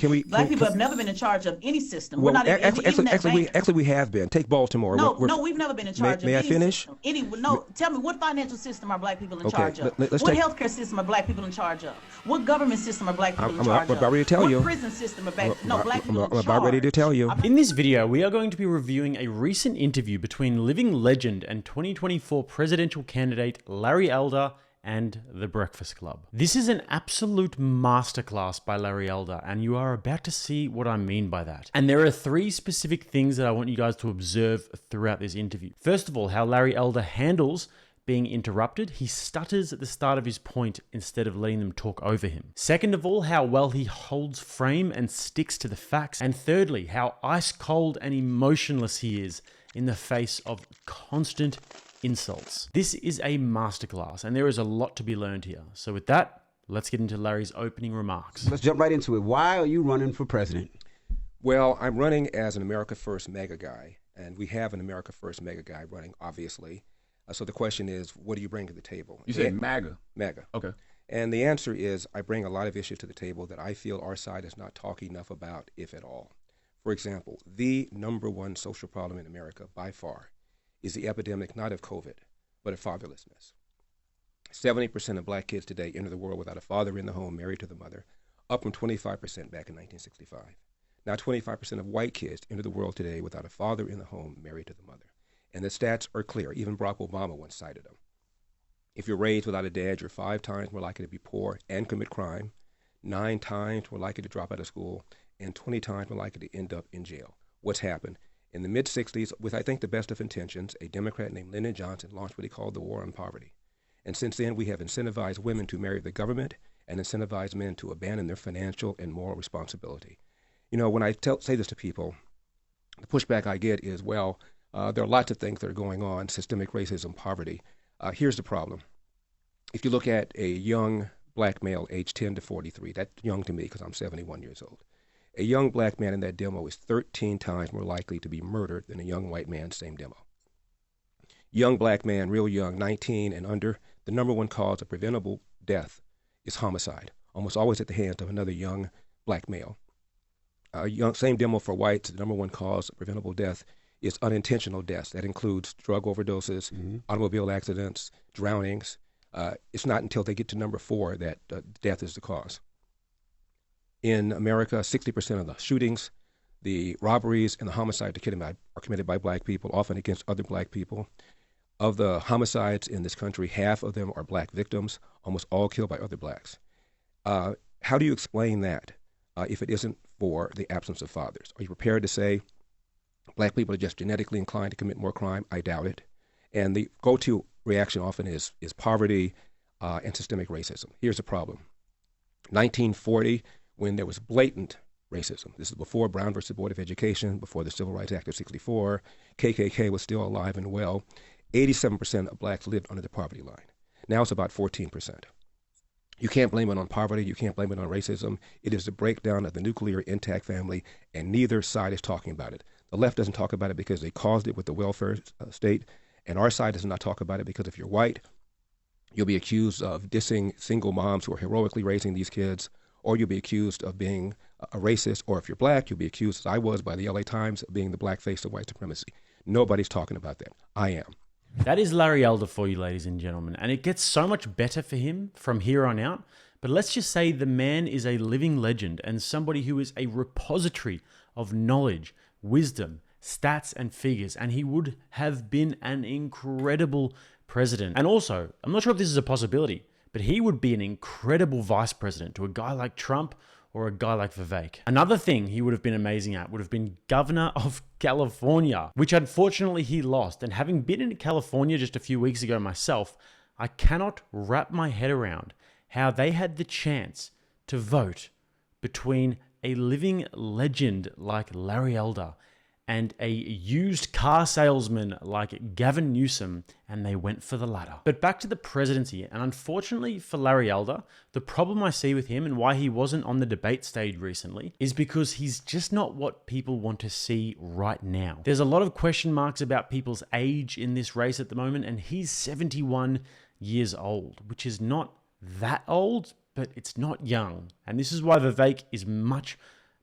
Black people have never been in charge of any system. We're not actually we have been. Take Baltimore. No, we've never been in charge of any May I finish? system. Tell me, what financial system are black people in charge of? What healthcare system are black people in charge of? What government system are black people in charge of? I'm about ready to tell you. What prison system are black people in charge? I'm about ready to tell you. In this video, we are going to be reviewing a recent interview between living legend and 2024 presidential candidate Larry Elder and The Breakfast Club. This is an absolute masterclass by Larry Elder, and you are about to see what I mean by that. And there are three specific things that I want you guys to observe throughout this interview. First of all, how Larry Elder handles being interrupted. He stutters at the start of his point instead of letting them talk over him. Second of all, how well he holds frame and sticks to the facts. And thirdly, how ice cold and emotionless he is in the face of constant insults. This is a masterclass, and there is a lot to be learned here. So with that, let's get into Larry's opening remarks. Let's jump right into it. Why are you running for president? Well, I'm running as an America First mega guy, and we have an America First mega guy running, obviously. So the question is, what do you bring to the table? You said MAGA? MAGA. Okay. And the answer is, I bring a lot of issues to the table that I feel our side is not talking enough about, if at all. For example, the #1 social problem in America, by far, is the epidemic not of COVID, but of fatherlessness. 70% of black kids today enter the world without a father in the home, married to the mother, up from 25% back in 1965. Now 25% of white kids enter the world today without a father in the home, married to the mother. And the stats are clear. Even Barack Obama once cited them. If you're raised without a dad, you're 5 times more likely to be poor and commit crime, 9 times more likely to drop out of school, and 20 times more likely to end up in jail. What's happened? In the mid-'60s, with I think the best of intentions, a Democrat named Lyndon Johnson launched what he called the War on Poverty. And since then, we have incentivized women to marry the government and incentivized men to abandon their financial and moral responsibility. You know, when I say this to people, the pushback I get is, well, there are lots of things that are going on, systemic racism, poverty. Here's the problem. If you look at a young black male aged 10 to 43, that's young to me because I'm 71 years old. A young black man in that demo is 13 times more likely to be murdered than a young white man, same demo. Young black man, real young, 19 and under, the #1 cause of preventable death is homicide, almost always at the hands of another young black male. Same demo for whites, the #1 cause of preventable death is unintentional deaths. That includes drug overdoses, automobile accidents, drownings. It's not until they get to #4 that death is the cause. In America, 60% of the shootings, the robberies, and the homicides are committed by black people, often against other black people. Of the homicides in this country, half of them are black victims, almost all killed by other blacks. How do you explain that if it isn't for the absence of fathers? Are you prepared to say black people are just genetically inclined to commit more crime? I doubt it. And the go-to reaction often is poverty and systemic racism. Here's the problem. 1940, when there was blatant racism. This is before Brown versus Board of Education, before the Civil Rights Act of '64. KKK was still alive and well. 87% of blacks lived under the poverty line. Now it's about 14%. You can't blame it on poverty. You can't blame it on racism. It is the breakdown of the nuclear intact family, and neither side is talking about it. The left doesn't talk about it because they caused it with the welfare state, and our side does not talk about it because if you're white, you'll be accused of dissing single moms who are heroically raising these kids, or you'll be accused of being a racist, or if you're black, you'll be accused, as I was by the LA Times, of being the black face of white supremacy. Nobody's talking about that. I am. That is Larry Elder for you, ladies and gentlemen, and it gets so much better for him from here on out. But let's just say the man is a living legend and somebody who is a repository of knowledge, wisdom, stats, and figures, and he would have been an incredible president. And also, I'm not sure if this is a possibility, but he would be an incredible vice president to a guy like Trump or a guy like Vivek. Another thing he would have been amazing at would have been governor of California, which unfortunately he lost. And having been in California just a few weeks ago myself, I cannot wrap my head around how they had the chance to vote between a living legend like Larry Elder and a used car salesman like Gavin Newsom, and they went for the latter. But back to the presidency, and unfortunately for Larry Elder, the problem I see with him and why he wasn't on the debate stage recently is because he's just not what people want to see right now. There's a lot of question marks about people's age in this race at the moment, and he's 71 years old, which is not that old, but it's not young. And this is why Vivek is much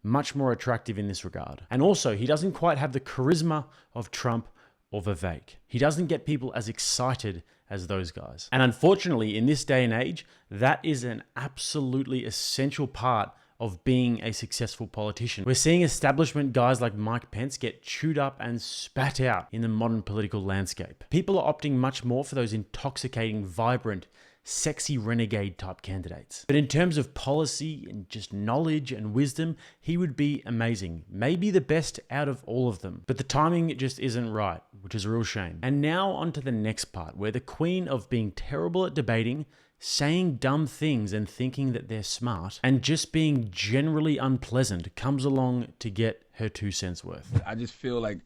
much more attractive in this regard. And also, he doesn't quite have the charisma of Trump or Vivek. He doesn't get people as excited as those guys. And unfortunately, in this day and age, that is an absolutely essential part of being a successful politician. We're seeing establishment guys like Mike Pence get chewed up and spat out in the modern political landscape. People are opting much more for those intoxicating, vibrant, sexy renegade type candidates. But in terms of policy and just knowledge and wisdom, he would be amazing. Maybe the best out of all of them. But the timing just isn't right, which is a real shame. And now on to the next part, where the queen of being terrible at debating, saying dumb things and thinking that they're smart, and just being generally unpleasant comes along to get her 2 cents worth. I just feel like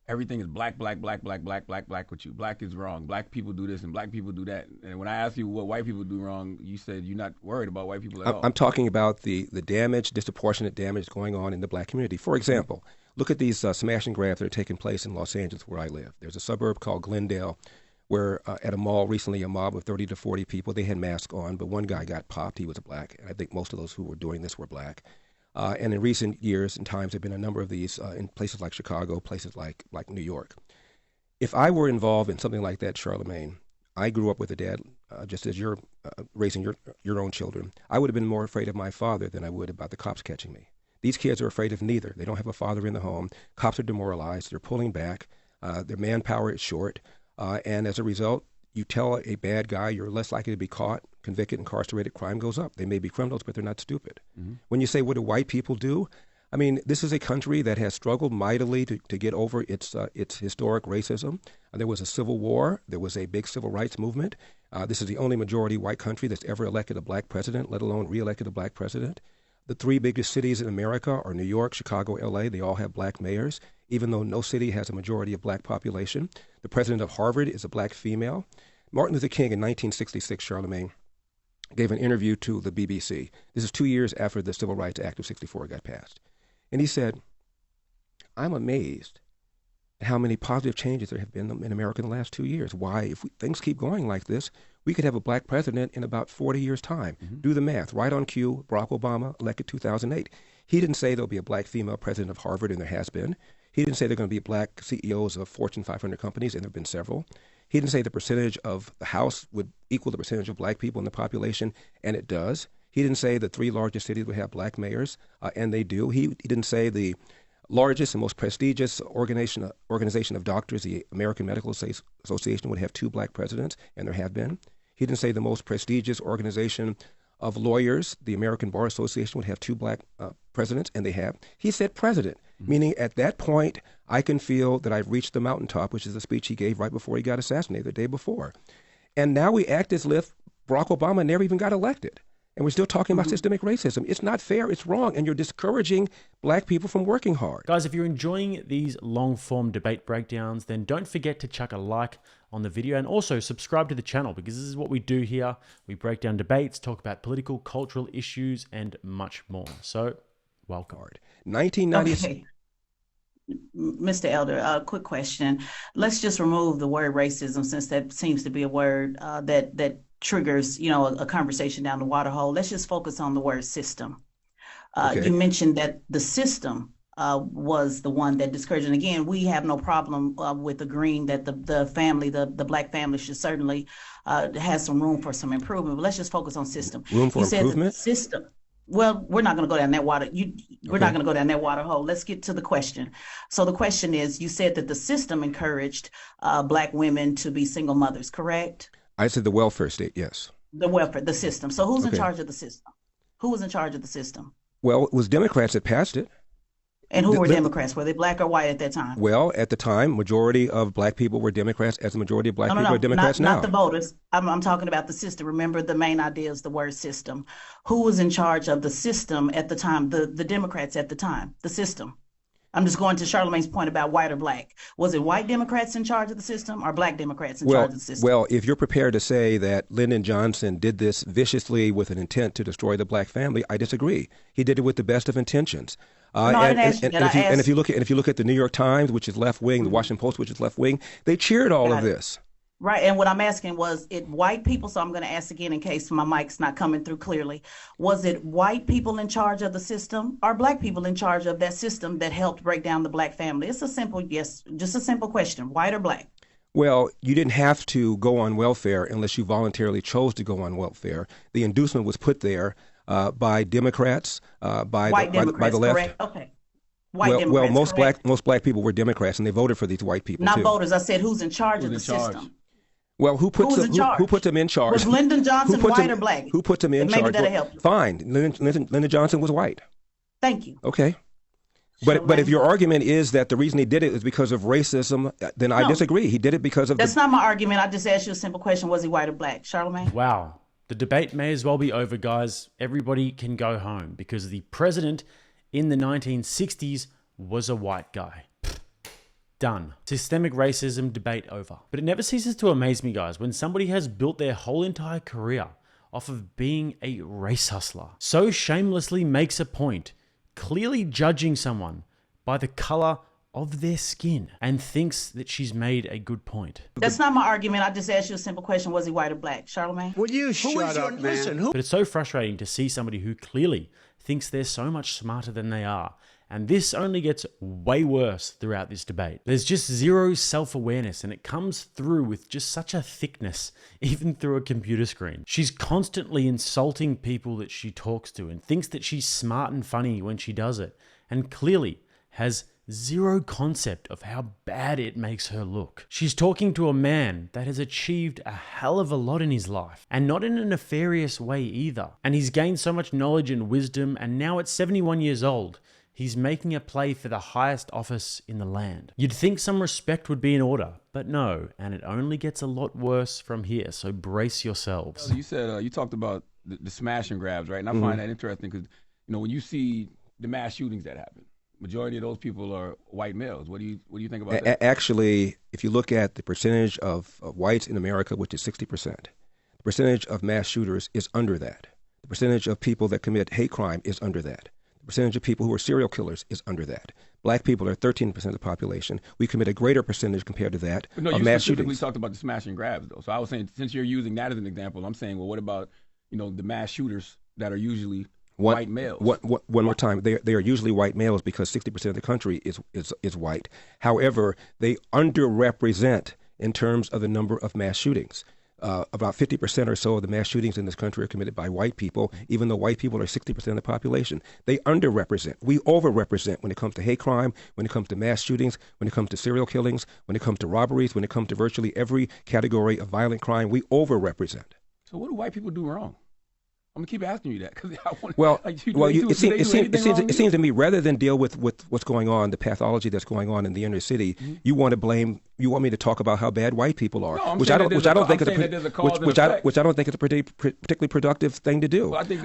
everything is black with you. Black is wrong. Black people do this and black people do that. And when I ask you what white people do wrong, you said you're not worried about white people at all. I'm talking about the damage, disproportionate damage going on in the black community. For example, look at these smash and grabs that are taking place in Los Angeles where I live. There's a suburb called Glendale where at a mall recently, a mob of 30 to 40 people, they had masks on, but one guy got popped. He was black. And I think most of those who were doing this were black. And in recent years and times, there have been a number of these in places like Chicago, places like New York. If I were involved in something like that, Charlemagne, I grew up with a dad, just as you're raising your own children. I would have been more afraid of my father than I would about the cops catching me. These kids are afraid of neither. They don't have a father in the home. Cops are demoralized. They're pulling back. Their manpower is short. And as a result, you tell a bad guy you're less likely to be caught, convicted, incarcerated, crime goes up. They may be criminals, but they're not stupid. Mm-hmm. When you say, what do white people do? I mean, this is a country that has struggled mightily to get over its historic racism. There was a civil war. There was a big civil rights movement. This is the only majority white country that's ever elected a black president, let alone reelected a black president. The 3 biggest cities in America are New York, Chicago, LA. They all have black mayors, even though no city has a majority of black population. The president of Harvard is a black female. Martin Luther King in 1966, Charlemagne, gave an interview to the BBC. This is 2 years after the Civil Rights Act of 64 got passed. And he said, I'm amazed at how many positive changes there have been in America in the last 2 years. Why, if things keep going like this, we could have a black president in about 40 years' time. Mm-hmm. Do the math. Right on cue, Barack Obama, elected 2008. He didn't say there'll be a black female president of Harvard, and there has been. He didn't say there are going to be black CEOs of Fortune 500 companies, and there have been several. He didn't say the percentage of the House would equal the percentage of black people in the population, and it does. He didn't say the 3 largest cities would have black mayors, and they do. He didn't say the largest and most prestigious organization of doctors, the American Medical Association, would have 2 black presidents, and there have been. He didn't say the most prestigious organization of lawyers, the American Bar Association, would have 2 black presidents, and they have. He said president, meaning at that point, I can feel that I've reached the mountaintop, which is the speech he gave right before he got assassinated the day before. And now we act as if Barack Obama never even got elected. And we're still talking about systemic racism. It's not fair. It's wrong. And you're discouraging black people from working hard. Guys, if you're enjoying these long-form debate breakdowns, then don't forget to chuck a like on the video and also subscribe to the channel, because this is what we do here. We break down debates, talk about political, cultural issues, and much more. So, welcome. 1996. Okay. Mr. Elder, quick question. Let's just remove the word racism, since that seems to be a word that triggers, a conversation down the water hole. Let's just focus on the word system. Okay. You mentioned that the system was the one that discouraged. And again, we have no problem with agreeing that the family, the black family, should certainly has some room for some improvement. But let's just focus on system. Room for improvement? System. Well, we're not going to go down that water. We're not going to go down that water hole. Let's get to the question. So the question is, you said that the system encouraged black women to be single mothers, correct? I said the welfare state, yes. The welfare, the system. So who's in charge of the system? Who was in charge of the system? Well, it was Democrats that passed it. And who were Democrats? Were they black or white at that time? Well, at the time, majority of black people were Democrats, as the majority of black people are Democrats now. Not the voters. I'm talking about the system. Remember, the main idea is the word system. Who was in charge of the system at the time? The Democrats at the time, the system. I'm just going to Charlemagne's point about white or black. Was it white Democrats in charge of the system or black Democrats in charge of the system? Well, if you're prepared to say that Lyndon Johnson did this viciously with an intent to destroy the black family, I disagree. He did it with the best of intentions. And if you look at the New York Times, which is left wing, the Washington Post, which is left wing, they cheered all of this. Right. And what I'm asking was it white people? So I'm going to ask again in case my mic's not coming through clearly. Was it white people in charge of the system or black people in charge of that system that helped break down the black family? It's a simple yes, just a simple question, white or black? Well, you didn't have to go on welfare unless you voluntarily chose to go on welfare. The inducement was put there by Democrats, White by Democrats, the left. correct? Okay. White Well, Democrats, correct? most black people were Democrats, and they voted for these white people Not too. voters. I said who's in charge of the Who's in charge? system? Well, who Who was in charge? who put them in charge? Was Lyndon Johnson Who put white them- or black? Who put them in And maybe charge? that'll help you. Fine, Lyndon Johnson was white. Thank you. Okay. But if your argument is that the reason he did it is because of racism, then I No. disagree. He did it because of That's not my argument. I just asked you a simple question. Was he white or black? Charlamagne? Wow. The debate may as well be over, guys. Everybody can go home because the president in the 1960s was a white guy. Done. Systemic racism debate over. But it never ceases to amaze me, guys, when somebody has built their whole entire career off of being a race hustler, so shamelessly makes a point, clearly judging someone by the color of their skin, and thinks that she's made a good point. That's not my argument. I just asked you a simple question. Was he white or black? Charlamagne? Will you shut up, man? But it's so frustrating to see somebody who clearly thinks they're so much smarter than they are. And this only gets way worse throughout this debate. There's just zero self-awareness, and it comes through with just such a thickness, even through a computer screen. She's constantly insulting people that she talks to and thinks that she's smart and funny when she does it, and clearly has zero concept of how bad it makes her look. She's talking to a man that has achieved a hell of a lot in his life, and not in a nefarious way either. And he's gained so much knowledge and wisdom, and now at 71 years old, he's making a play for the highest office in the land. You'd think some respect would be in order, but no, and it only gets a lot worse from here, so brace yourselves. You said you talked about the smash and grabs, right? And I find that interesting because when you see the mass shootings that happen, majority of those people are white males. What do you think about that? Actually, if you look at the percentage of whites in America, which is 60%, the percentage of mass shooters is under that. The percentage of people that commit hate crime is under that. The percentage of people who are serial killers is under that. Black people are 13% of the population. We commit a greater percentage compared to that But no, of you mass specifically shootings. talked about the smash and grabs, though. So I was saying, since you're using that as an example, I'm saying, well, what about the mass shooters that are usually white males? One more time. They are usually white males because 60% of the country is white. However, they underrepresent in terms of the number of mass shootings. About 50% or so of the mass shootings in this country are committed by white people, even though white people are 60% of the population. They underrepresent. We overrepresent when it comes to hate crime, when it comes to mass shootings, when it comes to serial killings, when it comes to robberies, when it comes to virtually every category of violent crime. We overrepresent. So what do white people do wrong? I'm gonna keep asking you that because I want. It seems to me rather than deal with what's going on, the pathology that's going on in the inner city, you want me to talk about how bad white people are, No, which I don't think is a particularly productive thing to do. Well, I think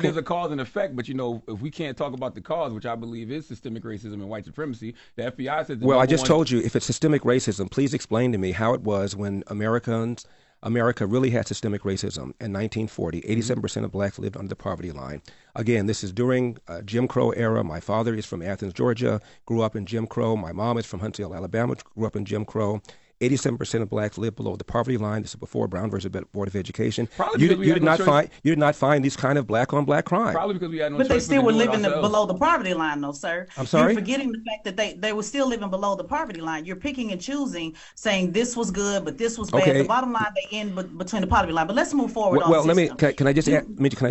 there's a cause and effect, but if we can't talk about the cause, which I believe is systemic racism and white supremacy, the FBI says. Well, I just told you, if it's systemic racism, please explain to me how it was when America really had systemic racism in 1940. 87% of blacks lived under the poverty line. Again, this is during Jim Crow era. My father is from Athens, Georgia, grew up in Jim Crow. My mom is from Huntsville, Alabama, grew up in Jim Crow. 87% of blacks live below the poverty line. This is before Brown versus Board of Education. You did not find these kind of black on black crime. Probably because we had no But choice they still were living ourselves. below the poverty line, though, sir. I'm sorry? You're forgetting the fact that they were still living below the poverty line. You're picking and choosing, saying this was good, but this was bad. Okay. The bottom line, they end between the poverty line. But let's move forward on Well, the system. can I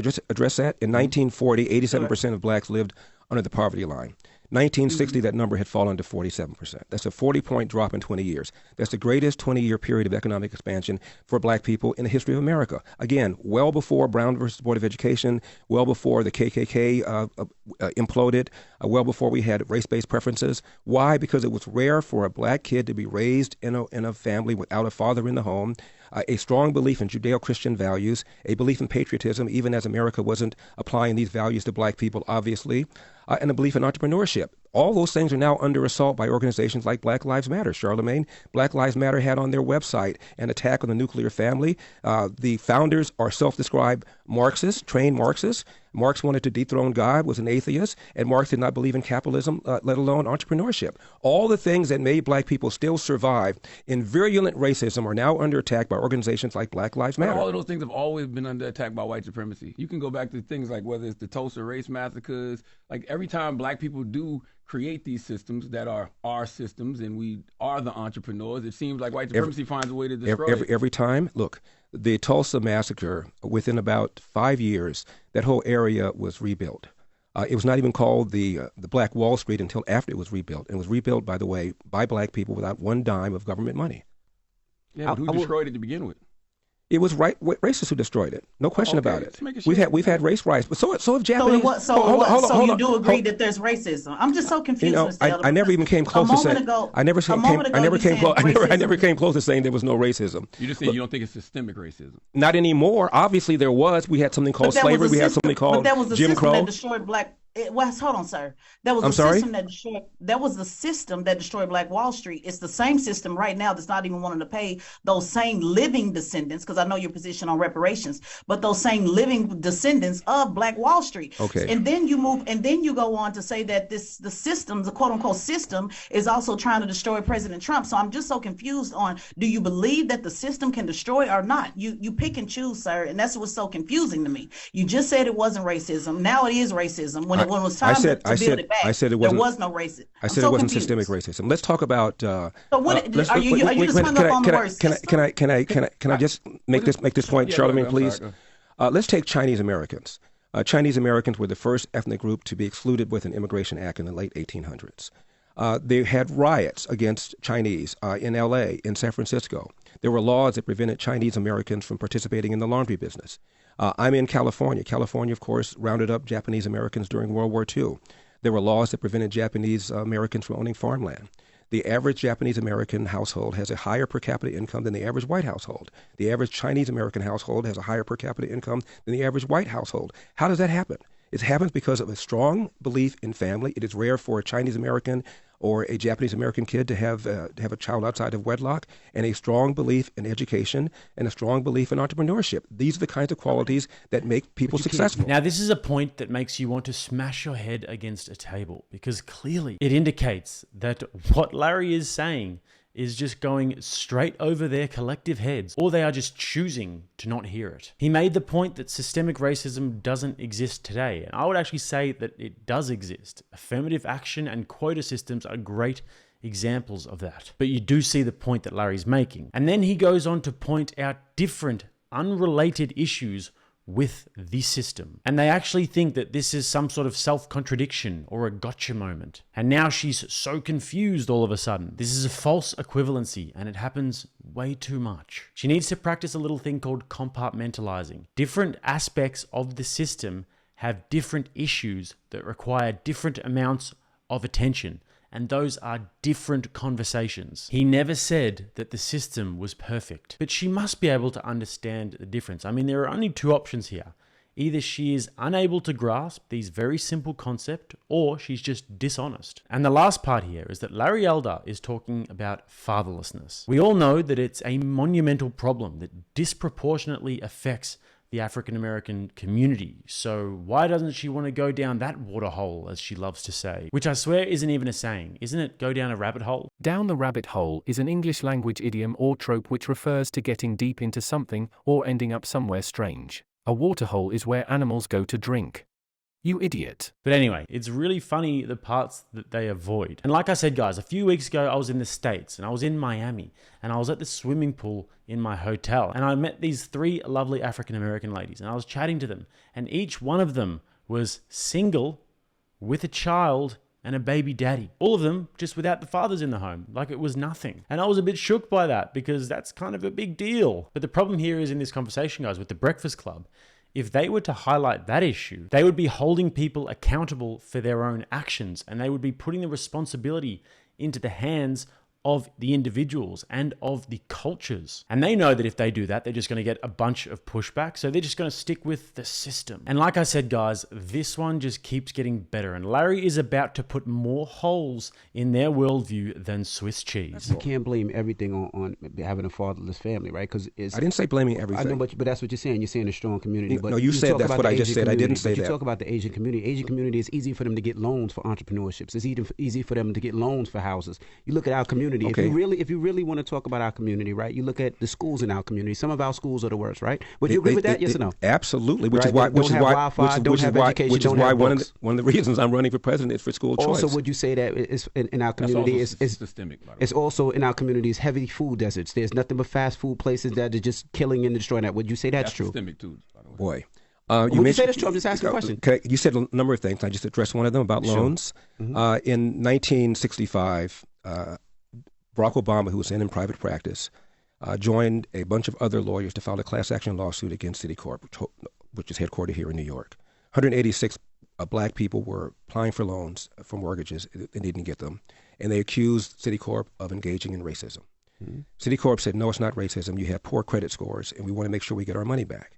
just address that? In 1940, 87% of blacks lived under the poverty line. 1960, that number had fallen to 47%. That's a 40-point drop in 20 years. That's the greatest 20-year period of economic expansion for black people in the history of America. Again, well before Brown versus Board of Education, well before the KKK imploded, well before we had race-based preferences. Why? Because it was rare for a black kid to be raised in a family without a father in the home. A strong belief in Judeo-Christian values, a belief in patriotism, even as America wasn't applying these values to black people, obviously, and a belief in entrepreneurship. All those things are now under assault by organizations like Black Lives Matter. Charlemagne, Black Lives Matter had on their website an attack on the nuclear family. The founders are self-described Marxists, trained Marxists. Marx wanted to dethrone God, was an atheist, and Marx did not believe in capitalism, let alone entrepreneurship. All the things that made black people still survive in virulent racism are now under attack by organizations like Black Lives Matter. But all of those things have always been under attack by white supremacy. You can go back to things like whether it's the Tulsa race massacres, like every time black people do create these systems that are our systems and we are the entrepreneurs, it seems like white supremacy finds a way to destroy it. Every time, look, the Tulsa massacre, within about 5 years, that whole area was rebuilt. It was not even called the Black Wall Street until after it was rebuilt. It was rebuilt, by the way, by black people without one dime of government money. Yeah, but who destroyed it to begin with? It was racists who destroyed it. No question about it. Sure. We've had race riots, but so have Japanese. So you do agree that there's racism? I'm just so confused. You know, I never even came close to saying. I never came close to saying there was no racism. You just saying you don't think it's systemic racism? Not anymore. Obviously, there was. We had something called slavery. We had something called Jim Crow. That destroyed black. Hold on, sir. That was system that destroyed. That was the system that destroyed Black Wall Street. It's the same system right now that's not even wanting to pay those same living descendants. Because I know your position on reparations, but those same living descendants of Black Wall Street. Okay. And then you move, and then you go on to say that the system, the quote unquote system, is also trying to destroy President Trump. So I'm just so confused on: do you believe that the system can destroy or not? You pick and choose, sir, and that's what's so confusing to me. You just said it wasn't racism. Now it is racism. When it was time to build it back, there was no racism. I said it wasn't systemic racism. Let's talk about. So what are you just hung up on the word system? Can I just make this point, Charlemagne, please? Let's take Chinese Americans. Chinese Americans were the first ethnic group to be excluded with an Immigration Act in the late 1800s. They had riots against Chinese in L.A., in San Francisco. There were laws that prevented Chinese Americans from participating in the laundry business. I'm in California. California, of course, rounded up Japanese Americans during World War II. There were laws that prevented Japanese Americans from owning farmland. The average Japanese American household has a higher per capita income than the average white household. The average Chinese American household has a higher per capita income than the average white household. How does that happen? It happens because of a strong belief in family. It is rare for a Chinese American or a Japanese American kid to have a child outside of wedlock, and a strong belief in education and a strong belief in entrepreneurship. These are the kinds of qualities that make people successful. Now, this is a point that makes you want to smash your head against a table, because clearly it indicates that what Larry is saying is just going straight over their collective heads, or they are just choosing to not hear it. He made the point that systemic racism doesn't exist today, and I would actually say that it does exist. Affirmative action and quota systems are great examples of that. But you do see the point that Larry's making. And then he goes on to point out different, unrelated issues with the system. And they actually think that this is some sort of self-contradiction or a gotcha moment. And now she's so confused all of a sudden. This is a false equivalency, and it happens way too much. She needs to practice a little thing called compartmentalizing. Different aspects of the system have different issues that require different amounts of attention. And those are different conversations. He never said that the system was perfect, but she must be able to understand the difference. I mean, there are only two options here. Either she is unable to grasp these very simple concepts, or she's just dishonest. And the last part here is that Larry Elder is talking about fatherlessness. We all know that it's a monumental problem that disproportionately affects the African American community. So why doesn't she want to go down that water hole, as she loves to say? Which I swear isn't even a saying. Isn't it go down a rabbit hole? Down the rabbit hole is an English language idiom or trope which refers to getting deep into something or ending up somewhere strange. A water hole is where animals go to drink. You idiot. But anyway, it's really funny the parts that they avoid. And like I said, guys, a few weeks ago, I was in the States and I was in Miami and I was at the swimming pool in my hotel. And I met these three lovely African-American ladies and I was chatting to them. And each one of them was single with a child and a baby daddy. All of them just without the fathers in the home, like it was nothing. And I was a bit shook by that because that's kind of a big deal. But the problem here is in this conversation, guys, with the Breakfast Club, if they were to highlight that issue, they would be holding people accountable for their own actions, and they would be putting the responsibility into the hands of the individuals and of the cultures. And they know that if they do that, they're just going to get a bunch of pushback. So they're just going to stick with the system. And like I said, guys, this one just keeps getting better. And Larry is about to put more holes in their worldview than Swiss cheese. You can't blame everything on having a fatherless family, right? Because I didn't say blaming everything. I know, but that's what you're saying. You're saying a strong community. But no, you said that's what I just said. I didn't say that. You talk about the Asian community. Asian community, it's easy for them to get loans for entrepreneurships. It's easy for them to get loans for houses. You look at our community. Okay. If you really want to talk about our community, right? You look at the schools in our community. Some of our schools are the worst, right? Would you agree with that? Yes or no? Absolutely. Which right? is why. Which is why one of the reasons I'm running for president is for school choice. Also, would you say that is in our community is systemic? It's also in our communities heavy food deserts. There's nothing but fast food places that are just killing and destroying that. Would you say that's true? Systemic too. Boy. Would you say that's true? I'm just asking a question. Okay, you said a number of things. I just addressed one of them about loans. Mm-hmm. In 1965, Barack Obama, who was in private practice, joined a bunch of other lawyers to file a class action lawsuit against Citicorp, which is headquartered here in New York. 186 black people were applying for loans for mortgages. They didn't get them. And they accused Citicorp of engaging in racism. Mm-hmm. Citicorp said, no, it's not racism. You have poor credit scores, and we want to make sure we get our money back.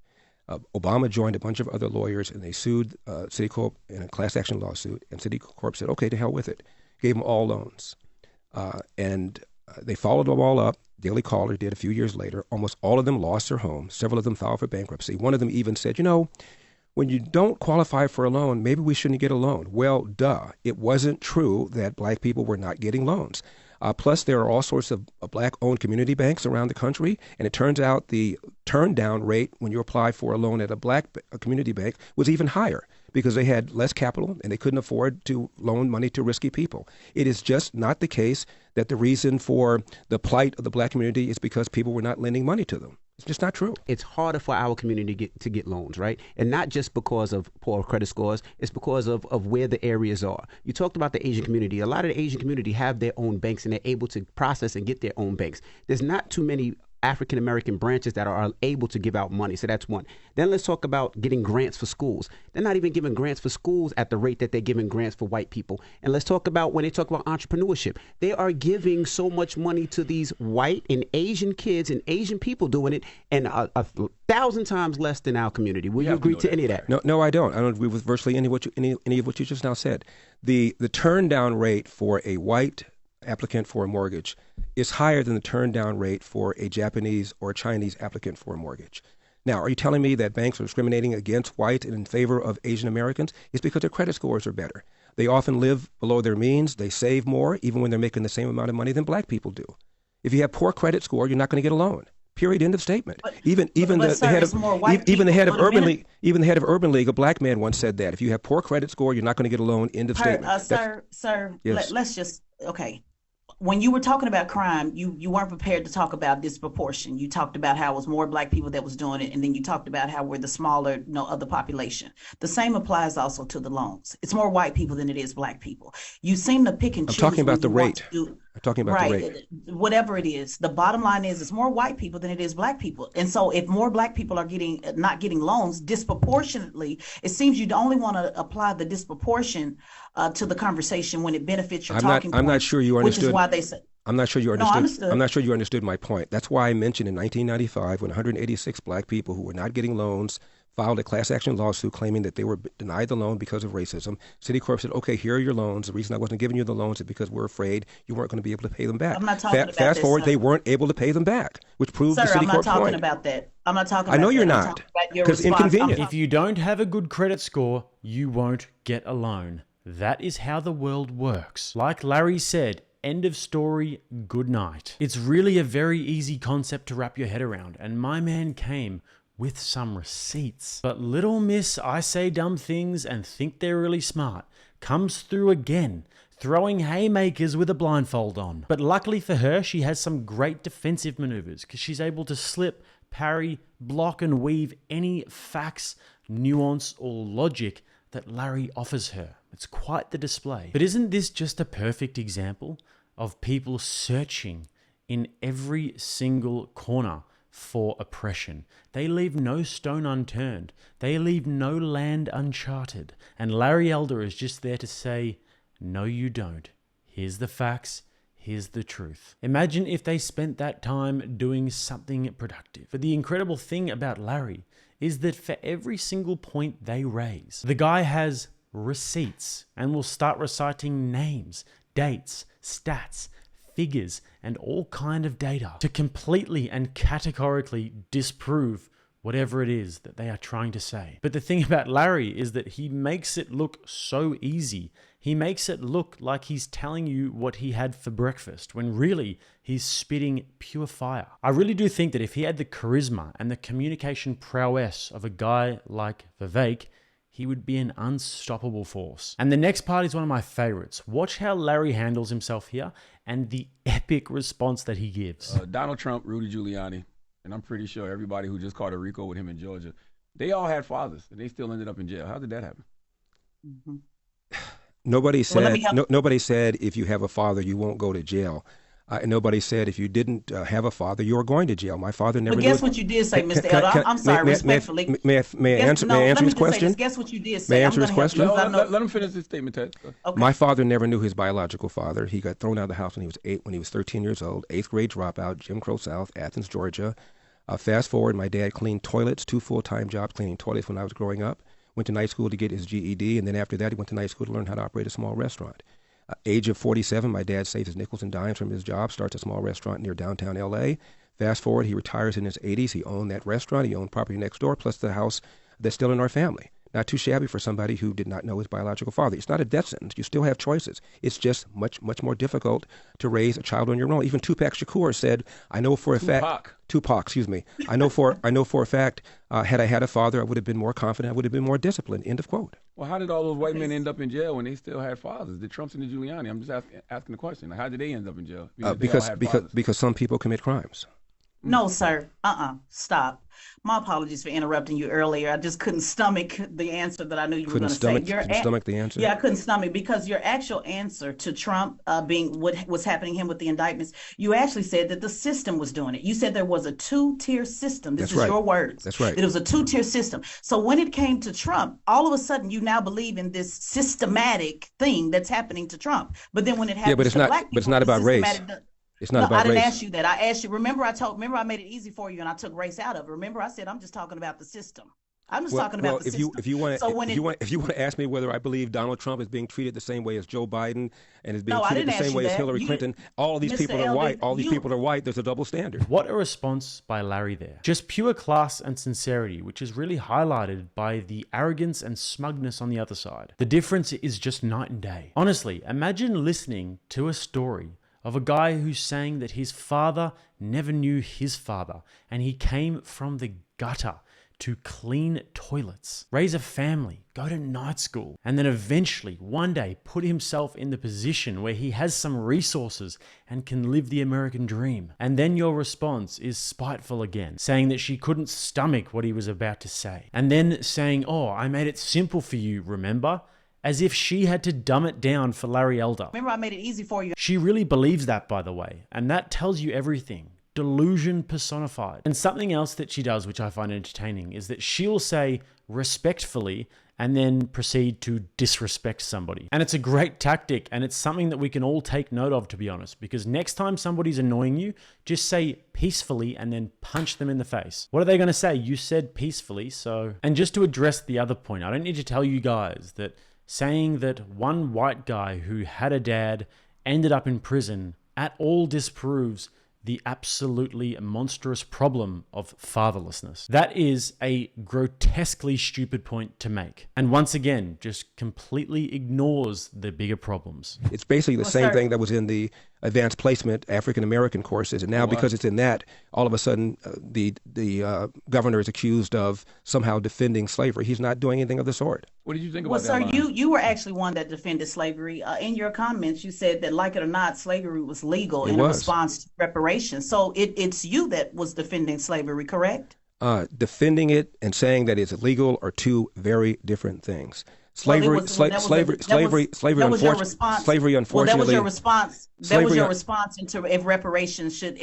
Obama joined a bunch of other lawyers, and they sued Citicorp in a class action lawsuit. And Citicorp said, okay, to hell with it. Gave them all loans. And they followed them all up. Daily Caller did a few years later. Almost all of them lost their homes. Several of them filed for bankruptcy. One of them even said, when you don't qualify for a loan, maybe we shouldn't get a loan. Well, duh. It wasn't true that black people were not getting loans. Plus, there are all sorts of black-owned community banks around the country, and it turns out the turn-down rate when you apply for a loan at a community bank was even higher because they had less capital and they couldn't afford to loan money to risky people. It is just not the case that the reason for the plight of the black community is because people were not lending money to them. It's just not true. It's harder for our community to get loans, right? And not just because of poor credit scores. It's because of where the areas are. You talked about the Asian community. A lot of the Asian community have their own banks, and they're able to process and get their own banks. There's not too many African-American branches that are able to give out money. So that's one. Then let's talk about getting grants for schools. They're not even giving grants for schools at the rate that they're giving grants for white people. And let's talk about when they talk about entrepreneurship. They are giving so much money to these white and Asian kids and Asian people doing it, and a 1,000 times less than our community. Will you agree to any of that? No, I don't. I don't agree with virtually any of what you just now said. The turn down rate for a white applicant for a mortgage is higher than the turn down rate for a Japanese or a Chinese applicant for a mortgage. Now, are you telling me that banks are discriminating against white and in favor of Asian Americans? It's because their credit scores are better. They often live below their means. They save more, even when they're making the same amount of money than black people do. If you have poor credit score, you're not going to get a loan. Period. End of statement. Even the head of Urban League, a black man once said that. If you have poor credit score, you're not going to get a loan. End of statement. Sir, yes. Let's just when you were talking about crime, you weren't prepared to talk about disproportion. You talked about how it was more black people that was doing it, and then you talked about how we're the smaller, of the population. The same applies also to the loans. It's more white people than it is black people. You seem to pick and choose. I'm talking about the rate. I'm talking about the rate. Whatever it is, the bottom line is it's more white people than it is black people. And so if more black people are not getting loans disproportionately, it seems you'd only want to apply the disproportion to the conversation when it benefits your talking point. I'm not sure you understood. Which is why they say. I'm not sure you understood. No, understood. I'm not sure you understood my point. That's why I mentioned in 1995 when 186 black people who were not getting loans filed a class action lawsuit claiming that they were denied the loan because of racism. Citicorp said, okay, here are your loans. The reason I wasn't giving you the loans is because we're afraid you weren't going to be able to pay them back. I'm not talking about Fast forward, they weren't able to pay them back, which proves the Citicorp point. I'm not talking about that. I'm not talking about I know that. you're not. Because inconvenient. If you don't have a good credit score, you won't get a loan. That is how the world works. Like Larry said, end of story, good night. It's really a very easy concept to wrap your head around, and my man came with some receipts. But little miss I say dumb things and think they're really smart comes through again, throwing haymakers with a blindfold on. But luckily for her, she has some great defensive maneuvers because she's able to slip, parry, block and weave any facts, nuance or logic that Larry offers her. It's quite the display. But isn't this just a perfect example of people searching in every single corner for oppression? They leave no stone unturned. They leave no land uncharted. And Larry Elder is just there to say, no, you don't. Here's the facts. Here's the truth. Imagine if they spent that time doing something productive. But the incredible thing about Larry is that for every single point they raise, the guy has receipts and will start reciting names, dates, stats, figures, and all kind of data to completely and categorically disprove whatever it is that they are trying to say. But the thing about Larry is that he makes it look so easy. He makes it look like he's telling you what he had for breakfast, when really he's spitting pure fire. I really do think that if he had the charisma and the communication prowess of a guy like Vivek, he would be an unstoppable force. And the next part is one of my favorites. Watch how Larry handles himself here and the epic response that he gives. Donald Trump, Rudy Giuliani, and I'm pretty sure everybody who just caught a RICO with him in Georgia, they all had fathers, and they still ended up in jail. How did that happen? Mm-hmm. Nobody said nobody said if you have a father you won't go to jail. And nobody said if you didn't have a father you were going to jail. My father never. But guess what you did say, Mr. Elder? I'm sorry, respectfully. May I answer his question? Guess what you did say. May I answer his question? Let him finish his statement, Ted. Okay. My father never knew his biological father. He got thrown out of the house when he was 13 years old. 8th grade dropout, Jim Crow South, Athens, Georgia. Fast forward, my dad cleaned toilets, 2 full-time jobs cleaning toilets when I was growing up. Went to night school to get his GED, and then after that, he went to night school to learn how to operate a small restaurant. Age of 47, my dad saves his nickels and dimes from his job, starts a small restaurant near downtown L.A. Fast forward, he retires in his 80s. He owned that restaurant. He owned property next door, plus the house that's still in our family. Not too shabby for somebody who did not know his biological father. It's not a death sentence. You still have choices. It's just much more difficult to raise a child on your own. Even Tupac Shakur said, "I know for a fact." Tupac, excuse me. I know for a fact. Had I had a father, I would have been more confident. I would have been more disciplined. End of quote. Well, how did all those white men end up in jail when they still had fathers? The Trumps and the Giuliani. I'm just asking the question. Like, how did they end up in jail? Because some people commit crimes. No, sir. Stop. My apologies for interrupting you earlier. I just couldn't stomach the answer that I knew you were going to say. Couldn't stomach the answer? Yeah, I couldn't stomach, because your actual answer to Trump being what was happening to him with the indictments, you actually said that the system was doing it. You said there was a 2-tier system. This is right. Your words. That's right. It was a 2-tier system. So when it came to Trump, all of a sudden you now believe in this systematic thing that's happening to Trump. But then when it happens to black people, but it's not about race. It's not about race. I didn't ask you that. I asked you. Remember, I made it easy for you, and I took race out of it. Remember, I said I'm just talking about the system. I'm just talking about the system. If you want to ask me whether I believe Donald Trump is being treated the same way as Joe Biden and is being treated the same way as Hillary Clinton, all of these people are white. All these people are white. There's a double standard. What a response by Larry there. Just pure class and sincerity, which is really highlighted by the arrogance and smugness on the other side. The difference is just night and day. Honestly, imagine listening to a story of a guy who's saying that his father never knew his father and he came from the gutter to clean toilets, raise a family, go to night school, and then eventually one day put himself in the position where he has some resources and can live the American dream. And then your response is spiteful again, saying that she couldn't stomach what he was about to say. And then saying, "Oh, I made it simple for you, remember?" As if she had to dumb it down for Larry Elder. Remember, I made it easy for you. She really believes that, by the way, and that tells you everything. Delusion personified. And something else that she does, which I find entertaining, is that she'll say respectfully and then proceed to disrespect somebody. And it's a great tactic, and it's something that we can all take note of, to be honest, because next time somebody's annoying you, just say peacefully and then punch them in the face. What are they going to say? You said peacefully, so... And just to address the other point, I don't need to tell you guys that saying that one white guy who had a dad ended up in prison at all disproves the absolutely monstrous problem of fatherlessness. That is a grotesquely stupid point to make. And once again, just completely ignores the bigger problems. It's basically the same thing that was in the advanced placement African-American courses. And now because it's in that, all of a sudden the governor is accused of somehow defending slavery. He's not doing anything of the sort. What did you think about that? Well, sir, you were actually one that defended slavery. In your comments, you said that, like it or not, slavery was legal in response to reparations. So it's you that was defending slavery, correct? Defending it and saying that it's illegal are two very different things. Slavery, unfortunately. That was your response into if reparations should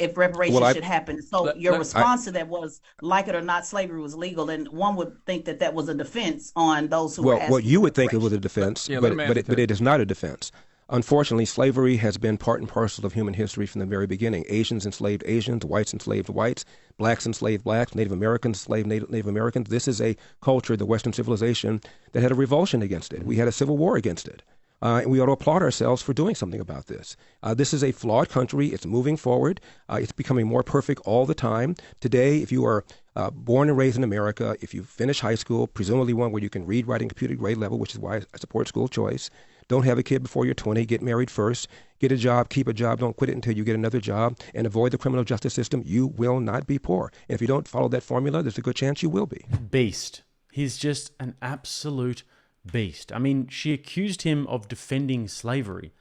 happen. So your response to that was, like it or not, slavery was legal, and one would think that that was a defense on those who were asking. Well, you would think it was a defense, but it is not a defense. Unfortunately, slavery has been part and parcel of human history from the very beginning. Asians enslaved Asians, whites enslaved whites, blacks enslaved blacks, Native Americans enslaved Native Americans. This is a culture, the Western civilization, that had a revulsion against it. We had a civil war against it. And we ought to applaud ourselves for doing something about this. This is a flawed country. It's moving forward. It's becoming more perfect all the time. Today, if you are born and raised in America, if you finish high school, presumably one where you can read, write, and computer grade level, which is why I support school choice, don't have a kid before you're 20, get married first, get a job, keep a job, don't quit it until you get another job, and avoid the criminal justice system, you will not be poor. And if you don't follow that formula, there's a good chance you will be. Beast. He's just an absolute beast. I mean, she accused him of defending slavery.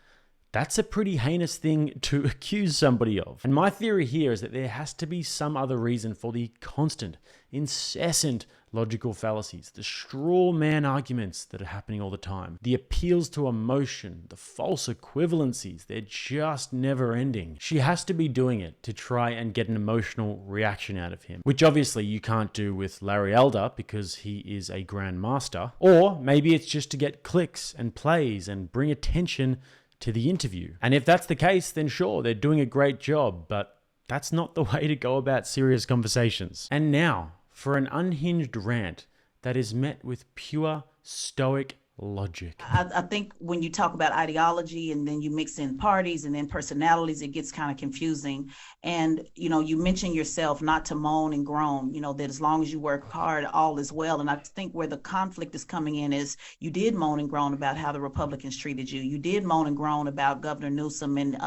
That's a pretty heinous thing to accuse somebody of. And my theory here is that there has to be some other reason for the constant, incessant logical fallacies, the straw man arguments that are happening all the time, the appeals to emotion, the false equivalencies, they're just never ending. She has to be doing it to try and get an emotional reaction out of him, which obviously you can't do with Larry Elder because he is a grandmaster. Or maybe it's just to get clicks and plays and bring attention to the interview. And if that's the case, then sure, they're doing a great job, but that's not the way to go about serious conversations. And now, for an unhinged rant that is met with pure stoic logic. I think when you talk about ideology and then you mix in parties and then personalities, it gets kind of confusing. And, you mentioned yourself not to moan and groan, that as long as you work hard, all is well. And I think where the conflict is coming in is you did moan and groan about how the Republicans treated you. You did moan and groan about Governor Newsom and,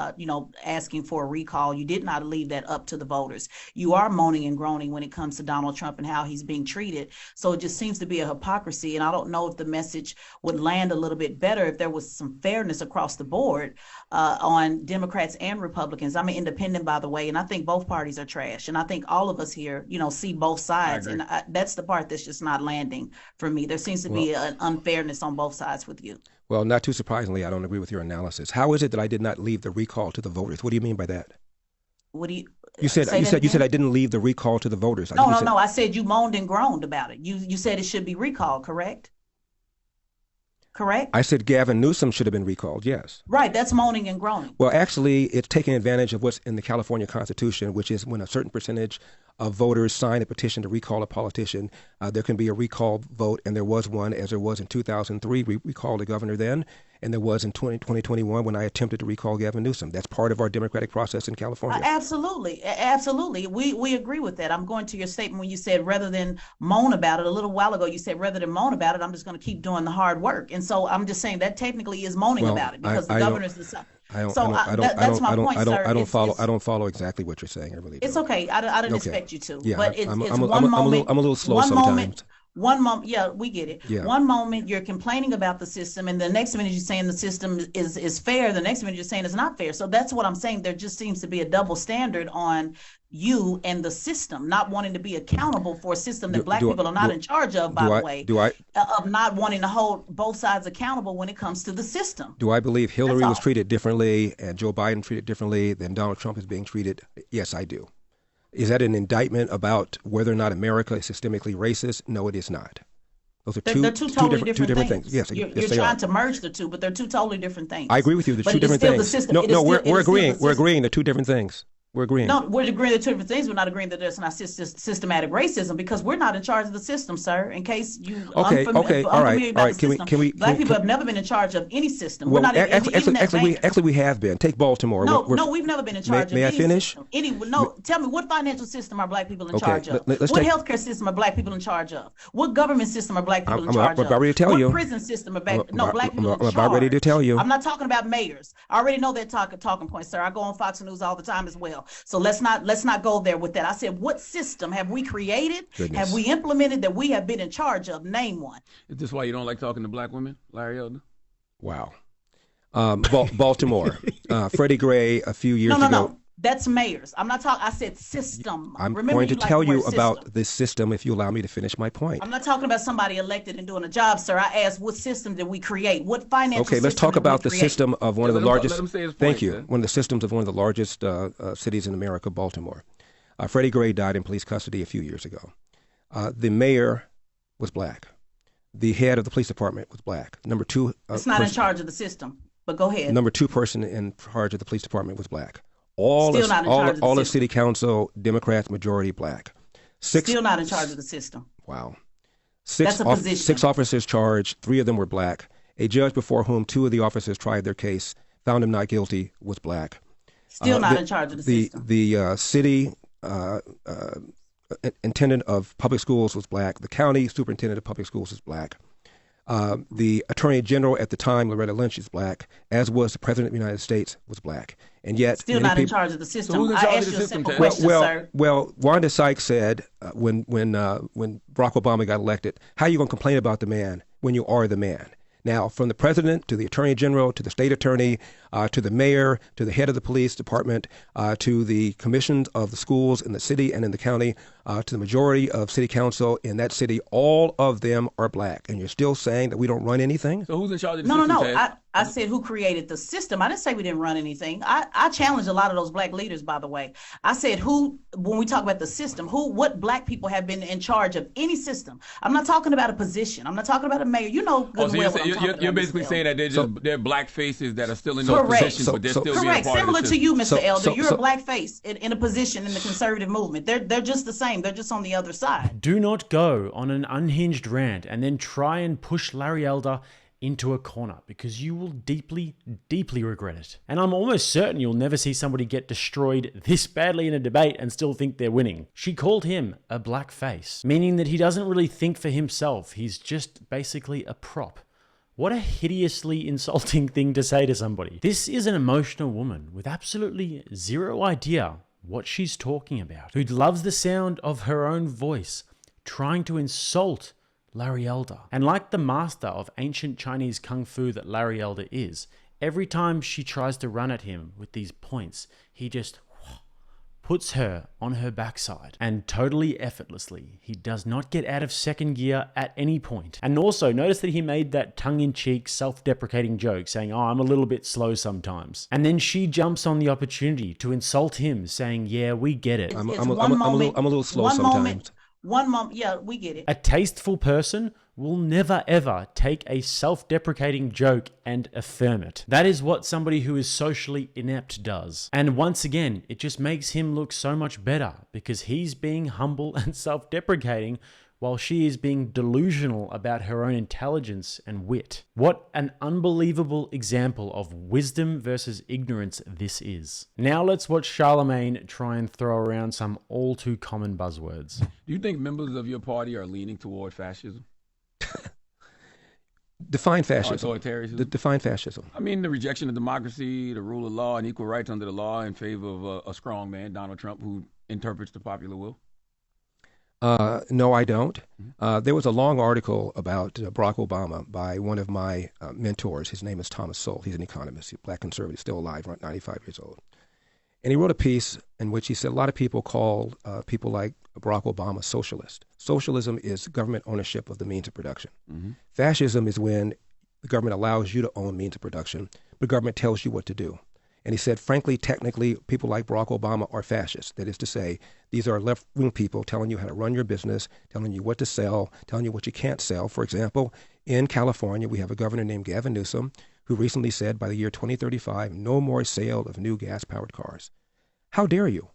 asking for a recall. You did not leave that up to the voters. You are moaning and groaning when it comes to Donald Trump and how he's being treated. So it just seems to be a hypocrisy. And I don't know if the message would land a little bit better if there was some fairness across the board on Democrats and Republicans. I'm an independent, by the way, and I think both parties are trash. And I think all of us here, see both sides. And that's the part that's just not landing for me. There seems to be an unfairness on both sides with you. Well, not too surprisingly, I don't agree with your analysis. How is it that I did not leave the recall to the voters? What do you mean by that? What do you? You said I didn't leave the recall to the voters. No. I said you moaned and groaned about it. You said it should be recalled, correct? Correct? I said Gavin Newsom should have been recalled, yes. Right, that's moaning and groaning. Well, actually, it's taking advantage of what's in the California Constitution, which is when a certain percentage of voters sign a petition to recall a politician, there can be a recall vote, and there was one, as there was in 2003. We recalled the governor then, and there was in 2021 when I attempted to recall Gavin Newsom. That's part of our democratic process in California. Absolutely. We agree with that. I'm going to your statement when you said rather than moan about it. A little while ago, you said rather than moan about it, I'm just going to keep doing the hard work. And so I'm just saying that technically is moaning about it because the governor's the that's my point, sir. I don't follow exactly what you're saying. I really don't. It's okay. I didn't expect you to. Yeah, but it's I'm one moment. I'm a little slow sometimes. One moment, yeah, we get it. Yeah. One moment you're complaining about the system, and the next minute you're saying the system is fair. The next minute you're saying it's not fair. So that's what I'm saying. There just seems to be a double standard on you and the system, not wanting to be accountable for a system that black people are not in charge of, by the way, of not wanting to hold both sides accountable when it comes to the system. Do I believe Hillary was treated differently and Joe Biden treated differently than Donald Trump is being treated? Yes, I do. Is that an indictment about whether or not America is systemically racist? No, it is not. Those are they're two totally different things. Yes, you're yes, trying to merge the two, but they're two totally different things. I agree with you. They're two different things. No, we're agreeing. We're agreeing. They're two different things. We're agreeing. No, we're agreeing that two different things. We're not agreeing that there's not systematic racism because we're not in charge of the system, sir. In case you all right. Can we? Black people have never been in charge of any system. Well, we're not actually, we have been. Take Baltimore. No, we've never been in charge of. May I finish? Tell me, what financial system are black people in charge of? What healthcare system are black people in charge of? What government system are black people in charge of? I'm about ready to tell you. What prison system are black people in charge? I'm about ready to tell you. I'm not talking about mayors. I already know that talking point, sir. I go on Fox News all the time as well. So let's not go there with that. I said, what system have we created? Have we implemented that we have been in charge of? Name one. Is this why you don't like talking to black women, Larry Elder? Wow. Baltimore. Freddie Gray a few years ago. No. That's mayors. I'm not talking. I said system. I'm going to tell you about this system if you allow me to finish my point. I'm not talking about somebody elected and doing a job, sir. I asked what system did we create? What financial system? Okay, let's talk about the system of one of the largest. Let him say his point, thank you. One of the systems of one of the largest cities in America, Baltimore. Freddie Gray died in police custody a few years ago. The mayor was black. The head of the police department was black. Number two. It's not in charge of the system. But go ahead. Number 2 person in charge of the police department was black. All Still not in charge of the all the system. city council, Democrats, majority black. Still not in charge of the system. Wow. That's a position. 6 officers charged, 3 of them were black. A judge before whom 2 of the officers tried their case found him not guilty was black. Still not in charge of the system. The city intendant of public schools was black. The county superintendent of public schools was black. The attorney general at the time, Loretta Lynch, is black, as was the president of the United States, was black. And yet, still not in charge of the system. So who's in I charge asked of you the a system, simple Ted? question, sir. Well, Wanda Sykes said when Barack Obama got elected, how are you going to complain about the man when you are the man? Now, from the president to the attorney general to the state attorney to the mayor to the head of the police department to the commissions of the schools in the city and in the county to the majority of city council in that city, all of them are black. And you're still saying that we don't run anything? So who's in charge of the No, system, no, Ted? no. I said who created the system. I didn't say we didn't run anything. I challenged a lot of those black leaders, by the way. I said who, when we talk about the system, what black people have been in charge of any system. I'm not talking about a position. I'm not talking about a mayor. You know good and So well what I'm talking you're about, basically Mr. saying Elder. that they're black faces that are still in those Correct. positions, but they're still being Correct. part Similar of the to system. you, Mr. Elder. You're so- a black face in a position in the conservative movement. They're just the same. They're just on the other side. Do not go on an unhinged rant and then try and push Larry Elder into a corner, because you will deeply, deeply regret it. And I'm almost certain you'll never see somebody get destroyed this badly in a debate and still think they're winning. She called him a black face, meaning that he doesn't really think for himself. He's just basically a prop. What a hideously insulting thing to say to somebody. This is an emotional woman with absolutely zero idea what she's talking about, who loves the sound of her own voice, trying to insult Larry Elder. And like the master of ancient Chinese kung fu that Larry Elder is, every time she tries to run at him with these points, he just puts her on her backside, and totally effortlessly. He does not get out of second gear at any point. And also, notice that he made that tongue-in-cheek, self-deprecating joke saying, oh, I'm a little bit slow sometimes. And then she jumps on the opportunity to insult him, saying, yeah, we get it. I'm It's a one moment- little slow one sometimes. moment- One moment, yeah, we get it. A tasteful person will never ever take a self-deprecating joke and affirm it. That is what somebody who is socially inept does. And once again, it just makes him look so much better because he's being humble and self-deprecating while she is being delusional about her own intelligence and wit. What an unbelievable example of wisdom versus ignorance this is. Now let's watch Charlemagne try and throw around some all too common buzzwords. Do you think members of your party are leaning toward fascism? Define fascism. Authoritarianism? Define fascism. I mean, the rejection of democracy, the rule of law, and equal rights under the law in favor of a strong man, Donald Trump, who interprets the popular will. No, I don't. There was a long article about Barack Obama by one of my mentors. His name is Thomas Sowell. He's an economist, he's a black conservative, still alive, around 95 years old. And he wrote a piece in which he said a lot of people call people like Barack Obama socialist. Socialism is government ownership of the means of production. Mm-hmm. Fascism is when the government allows you to own means of production, but government tells you what to do. And he said, frankly, technically, people like Barack Obama are fascists. That is to say, these are left-wing people telling you how to run your business, telling you what to sell, telling you what you can't sell. For example, in California, we have a governor named Gavin Newsom who recently said by the year 2035, no more sale of new gas-powered cars. How dare you?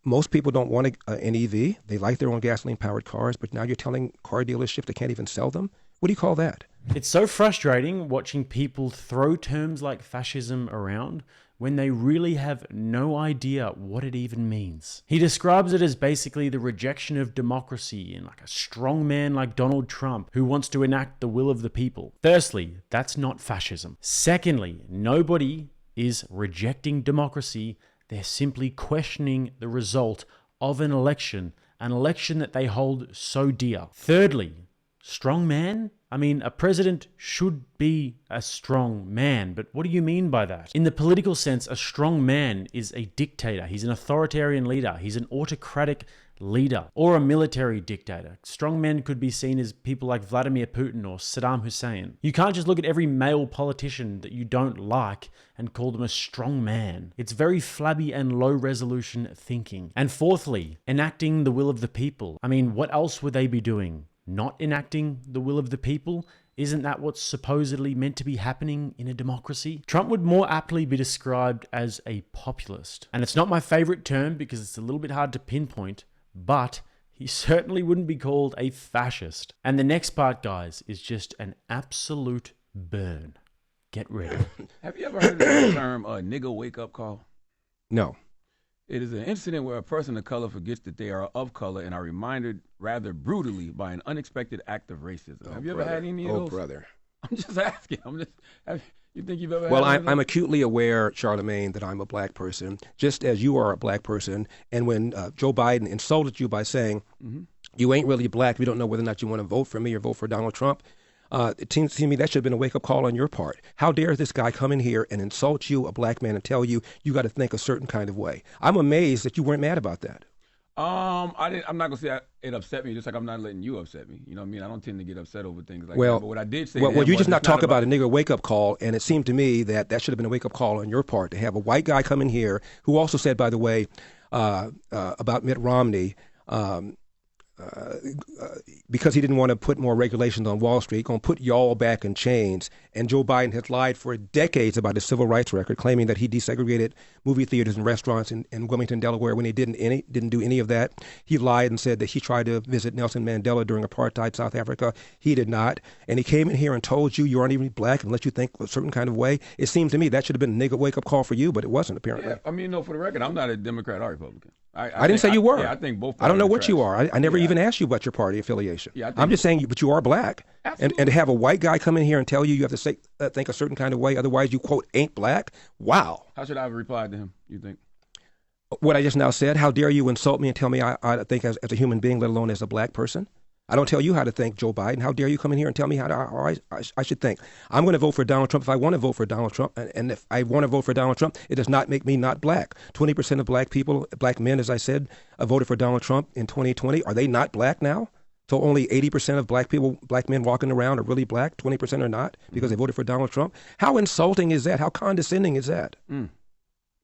Most people don't want an EV. They like their own gasoline-powered cars, but now you're telling car dealerships they can't even sell them? What do you call that? It's so frustrating watching people throw terms like fascism around when they really have no idea what it even means. He describes it as basically the rejection of democracy and like a strong man like Donald Trump who wants to enact the will of the people. Firstly, that's not fascism. Secondly, nobody is rejecting democracy. They're simply questioning the result of an election that they hold so dear. Thirdly, strong man? I mean, a president should be a strong man, but what do you mean by that? In the political sense, a strong man is a dictator. He's an authoritarian leader. He's an autocratic leader or a military dictator. Strong men could be seen as people like Vladimir Putin or Saddam Hussein. You can't just look at every male politician that you don't like and call them a strong man. It's very flabby and low resolution thinking. And fourthly, enacting the will of the people. I mean, what else would they be doing? Not enacting the will of the people? Isn't that what's supposedly meant to be happening in a democracy? Trump would more aptly be described as a populist. And it's not my favorite term because it's a little bit hard to pinpoint, but he certainly wouldn't be called a fascist. And the next part, guys, is just an absolute burn. Get ready. Have you ever heard of the term nigga wake up call? No. It is an incident where a person of color forgets that they are of color and are reminded rather brutally by an unexpected act of racism. Have you ever had any of those? Oh, brother. I'm just asking. You think you've ever Well, had I'm acutely aware, Charlemagne, that I'm a black person, just as you are a black person. And when Joe Biden insulted you by saying, you ain't really black, we don't know whether or not you want to vote for me or vote for Donald Trump, it seems to me that should have been a wake-up call on your part. How dare this guy come in here and insult you, a black man, and tell you you got to think a certain kind of way? I'm amazed that you weren't mad about that. I'm not gonna say it upset me, just like I'm not letting you upset me. You know what I mean? I don't tend to get upset over things like that. But what I did say, well, you just not talk about a nigger wake-up call, and it seemed to me that should have been a wake-up call on your part to have a white guy come in here who also said, by the way, about Mitt Romney. Because he didn't want to put more regulations on Wall Street, going to put y'all back in chains. And Joe Biden has lied for decades about his civil rights record, claiming that he desegregated movie theaters and restaurants in Wilmington, Delaware, when he didn't do any of that. He lied and said that he tried to visit Nelson Mandela during apartheid South Africa. He did not. And he came in here and told you aren't even black unless you think a certain kind of way. It seemed to me that should have been a nigga wake-up call for you, but it wasn't, apparently. Yeah, I mean, no, for the record, I'm not a Democrat or Republican. I didn't say you were. Yeah, I think both. I don't know what you are. I never even asked you about your party affiliation. Yeah, I'm just saying, but you are black. And to have a white guy come in here and tell you have to say, think a certain kind of way, otherwise you, quote, ain't black. Wow. How should I have replied to him, you think? What I just now said, how dare you insult me and tell me I think as a human being, let alone as a black person? I don't tell you how to think, Joe Biden. How dare you come in here and tell me how I should think? I'm going to vote for Donald Trump if I want to vote for Donald Trump. And if I want to vote for Donald Trump, it does not make me not black. 20% of black people, black men, as I said, voted for Donald Trump in 2020. Are they not black now? So only 80% of black men walking around are really black, 20% are not because they voted for Donald Trump? How insulting is that? How condescending is that?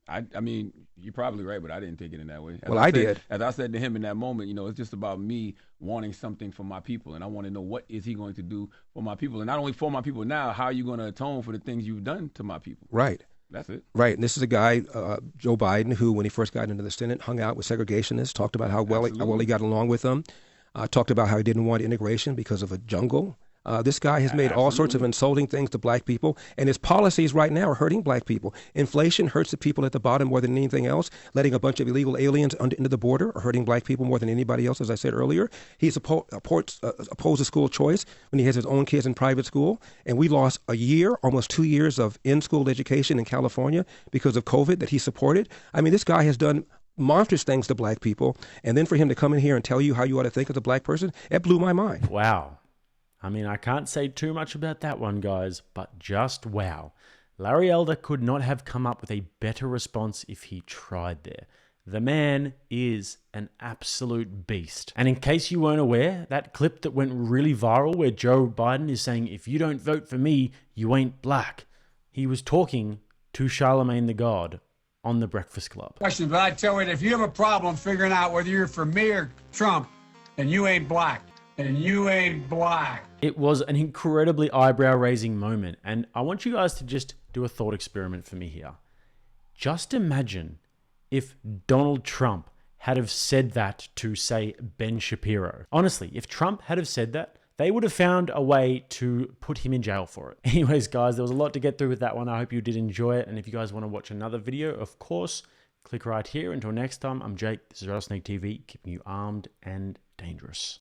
I mean, you're probably right, but I didn't take it in that way. I did. As I said to him in that moment, it's just about me wanting something for my people, and I want to know what is he going to do for my people, and not only for my people now, how are you going to atone for the things you've done to my people? Right. That's it. Right. And this is a guy, Joe Biden, who, when he first got into the Senate, hung out with segregationists, talked about how well he got along with them, talked about how he didn't want integration because of a jungle. This guy has made all sorts of insulting things to black people, and his policies right now are hurting black people. Inflation hurts the people at the bottom more than anything else. Letting a bunch of illegal aliens into the border are hurting black people more than anybody else, as I said earlier. He's opposed to school choice when he has his own kids in private school, and we lost a year, almost 2 years of in-school education in California because of COVID that he supported. I mean, this guy has done monstrous things to black people, and then for him to come in here and tell you how you ought to think as a black person, it blew my mind. Wow. I mean, I can't say too much about that one, guys, but just wow. Larry Elder could not have come up with a better response if he tried there. The man is an absolute beast. And in case you weren't aware, that clip that went really viral where Joe Biden is saying, if you don't vote for me, you ain't black. He was talking to Charlemagne the God on The Breakfast Club. Question, but I tell you, if you have a problem figuring out whether you're for me or Trump, then you ain't black. And you ain't black. It was an incredibly eyebrow-raising moment, and I want you guys to just do a thought experiment for me here. Just imagine if Donald Trump had have said that to, say, Ben Shapiro. Honestly, if Trump had have said that, they would have found a way to put him in jail for it. Anyways, guys, there was a lot to get through with that one. I hope you did enjoy it, and if you guys want to watch another video, of course, click right here. Until next time, I'm Jake. This is RattlesnakeTV, keeping you armed and dangerous.